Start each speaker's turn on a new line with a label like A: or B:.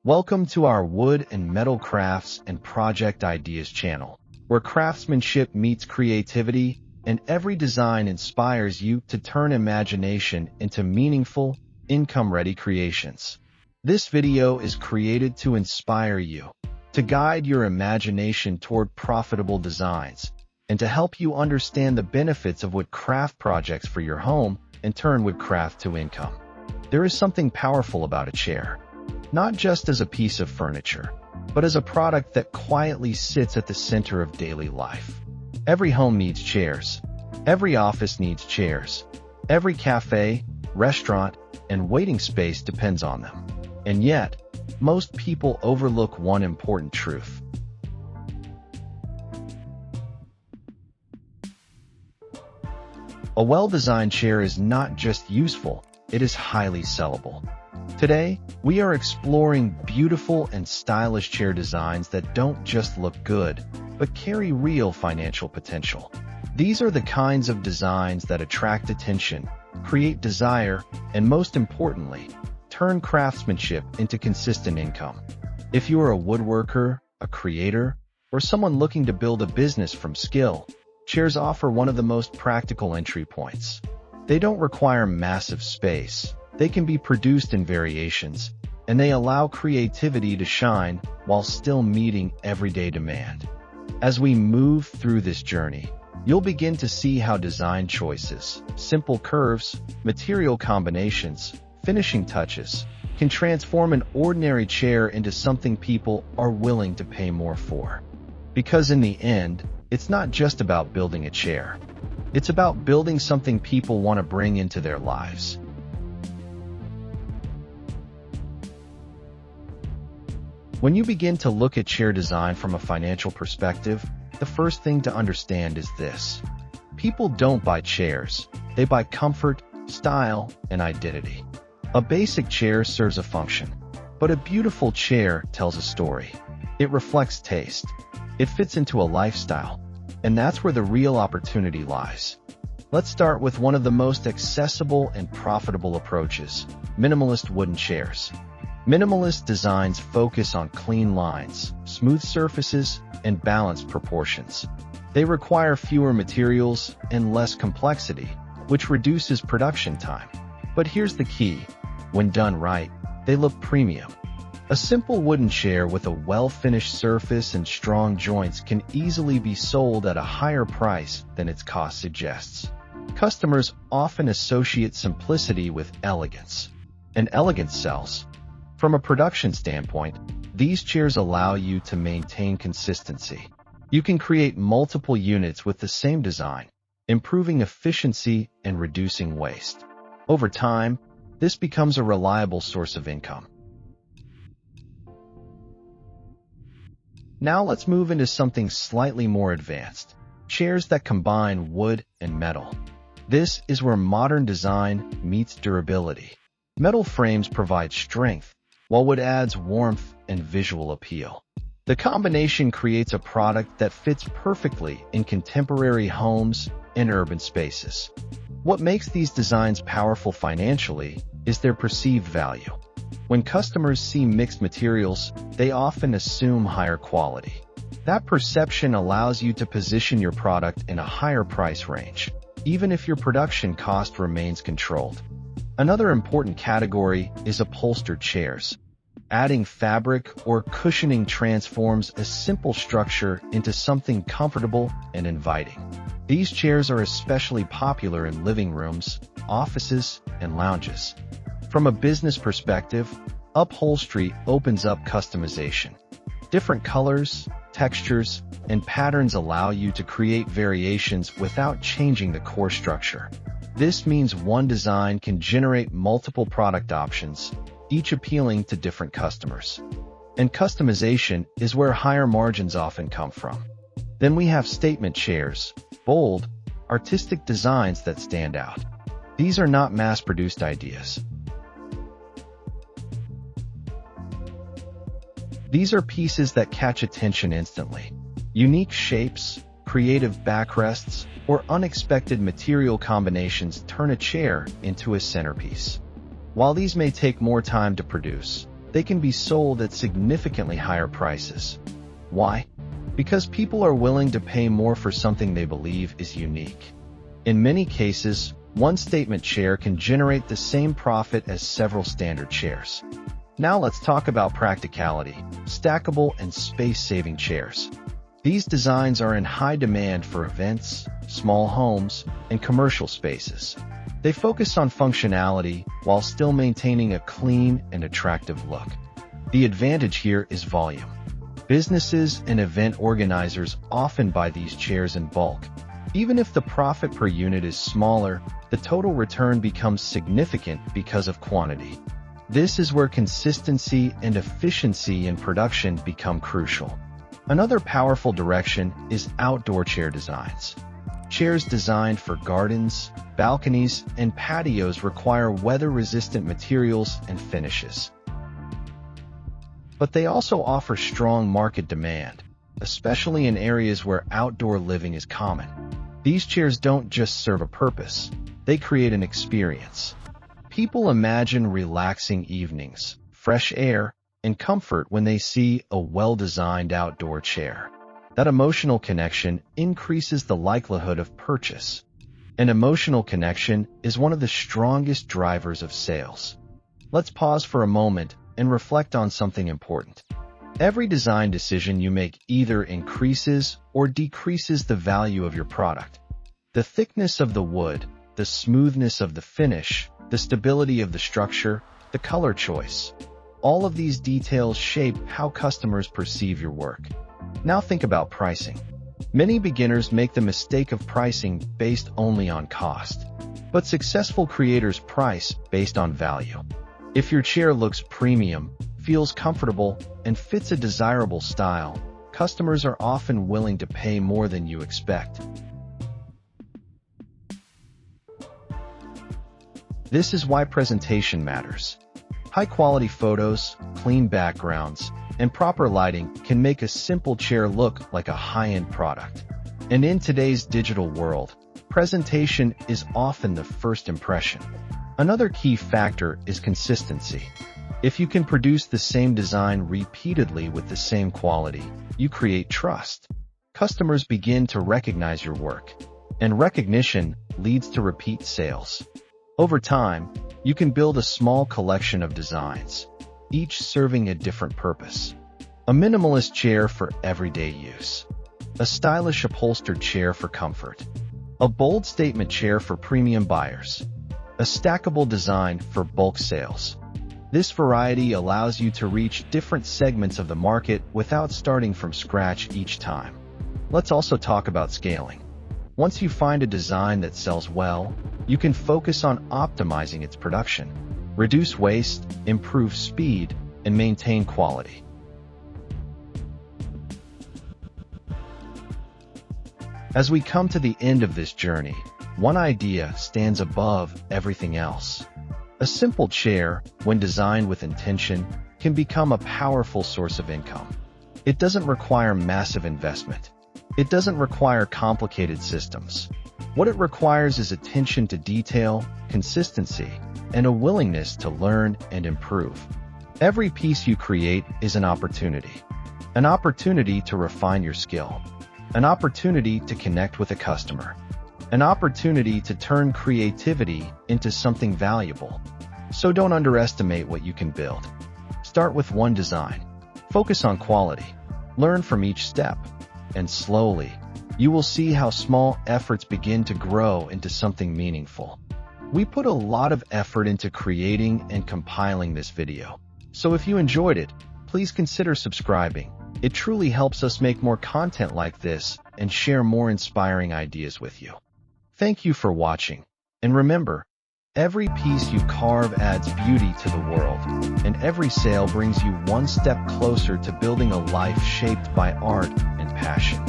A: Welcome to our Wood and Metal Crafts and Project Ideas channel, where craftsmanship meets creativity and every design inspires you to turn imagination into meaningful, income-ready creations. This video is created to inspire you, to guide your imagination toward profitable designs, and to help you understand the benefits of wood craft projects for your home and turn woodcraft to income. There is something powerful about a chair. Not just as a piece of furniture, but as a product that quietly sits at the center of daily life. Every home needs chairs. Every office needs chairs. Every cafe, restaurant, and waiting space depends on them. And yet, most people overlook one important truth. A well-designed chair is not just useful, it is highly sellable. Today, we are exploring beautiful and stylish chair designs that don't just look good, but carry real financial potential. These are the kinds of designs that attract attention, create desire, and most importantly, turn craftsmanship into consistent income. If you are a woodworker, a creator, or someone looking to build a business from skill, chairs offer one of the most practical entry points. They don't require massive space. They can be produced in variations, and they allow creativity to shine while still meeting everyday demand. As we move through this journey, you'll begin to see how design choices, simple curves, material combinations, finishing touches, can transform an ordinary chair into something people are willing to pay more for. Because in the end, it's not just about building a chair. It's about building something people want to bring into their lives. When you begin to look at chair design from a financial perspective, the first thing to understand is this. People don't buy chairs, they buy comfort, style, and identity. A basic chair serves a function, but a beautiful chair tells a story. It reflects taste. It fits into a lifestyle, and that's where the real opportunity lies. Let's start with one of the most accessible and profitable approaches, minimalist wooden chairs. Minimalist designs focus on clean lines, smooth surfaces, and balanced proportions. They require fewer materials and less complexity, which reduces production time. But here's the key. When done right, they look premium. A simple wooden chair with a well-finished surface and strong joints can easily be sold at a higher price than its cost suggests. Customers often associate simplicity with elegance, and elegance sells. From a production standpoint, these chairs allow you to maintain consistency. You can create multiple units with the same design, improving efficiency and reducing waste. Over time, this becomes a reliable source of income. Now let's move into something slightly more advanced, chairs that combine wood and metal. This is where modern design meets durability. Metal frames provide strength, while wood adds warmth and visual appeal. The combination creates a product that fits perfectly in contemporary homes and urban spaces. What makes these designs powerful financially is their perceived value. When customers see mixed materials, they often assume higher quality. That perception allows you to position your product in a higher price range, even if your production cost remains controlled. Another important category is upholstered chairs. Adding fabric or cushioning transforms a simple structure into something comfortable and inviting. These chairs are especially popular in living rooms, offices, and lounges. From a business perspective, upholstery opens up customization. Different colors, textures, and patterns allow you to create variations without changing the core structure. This means one design can generate multiple product options, each appealing to different customers. And customization is where higher margins often come from. Then we have statement chairs, bold, artistic designs that stand out. These are not mass-produced ideas. These are pieces that catch attention instantly. Unique shapes, creative backrests, or unexpected material combinations turn a chair into a centerpiece. While these may take more time to produce, they can be sold at significantly higher prices. Why? Because people are willing to pay more for something they believe is unique. In many cases, one statement chair can generate the same profit as several standard chairs. Now let's talk about practicality, stackable and space-saving chairs. These designs are in high demand for events, small homes, and commercial spaces. They focus on functionality while still maintaining a clean and attractive look. The advantage here is volume. Businesses and event organizers often buy these chairs in bulk. Even if the profit per unit is smaller, the total return becomes significant because of quantity. This is where consistency and efficiency in production become crucial. Another powerful direction is outdoor chair designs. Chairs designed for gardens, balconies, and patios require weather-resistant materials and finishes. But they also offer strong market demand, especially in areas where outdoor living is common. These chairs don't just serve a purpose, they create an experience. People imagine relaxing evenings, fresh air, and comfort when they see a well-designed outdoor chair. That emotional connection increases the likelihood of purchase. An emotional connection is one of the strongest drivers of sales. Let's pause for a moment and reflect on something important. Every design decision you make either increases or decreases the value of your product. The thickness of the wood, the smoothness of the finish, the stability of the structure, the color choice. All of these details shape how customers perceive your work. Now think about pricing. Many beginners make the mistake of pricing based only on cost, but successful creators price based on value. If your chair looks premium, feels comfortable, and fits a desirable style, customers are often willing to pay more than you expect. This is why presentation matters. High-quality photos, clean backgrounds, and proper lighting can make a simple chair look like a high-end product. And in today's digital world, presentation is often the first impression. Another key factor is consistency. If you can produce the same design repeatedly with the same quality, you create trust. Customers begin to recognize your work, and recognition leads to repeat sales. Over time, you can build a small collection of designs, each serving a different purpose. A minimalist chair for everyday use. A stylish upholstered chair for comfort. A bold statement chair for premium buyers. A stackable design for bulk sales. This variety allows you to reach different segments of the market without starting from scratch each time. Let's also talk about scaling. Once you find a design that sells well, you can focus on optimizing its production, reduce waste, improve speed, and maintain quality. As we come to the end of this journey, one idea stands above everything else. A simple chair, when designed with intention, can become a powerful source of income. It doesn't require massive investment. It doesn't require complicated systems. What it requires is attention to detail, consistency, and a willingness to learn and improve. Every piece you create is an opportunity to refine your skill, an opportunity to connect with a customer, an opportunity to turn creativity into something valuable. So don't underestimate what you can build. Start with one design. Focus on quality. Learn from each step. And slowly, you will see how small efforts begin to grow into something meaningful. We put a lot of effort into creating and compiling this video. So if you enjoyed it, please consider subscribing. It truly helps us make more content like this and share more inspiring ideas with you. Thank you for watching. And remember, every piece you carve adds beauty to the world, and every sale brings you one step closer to building a life shaped by art and passion.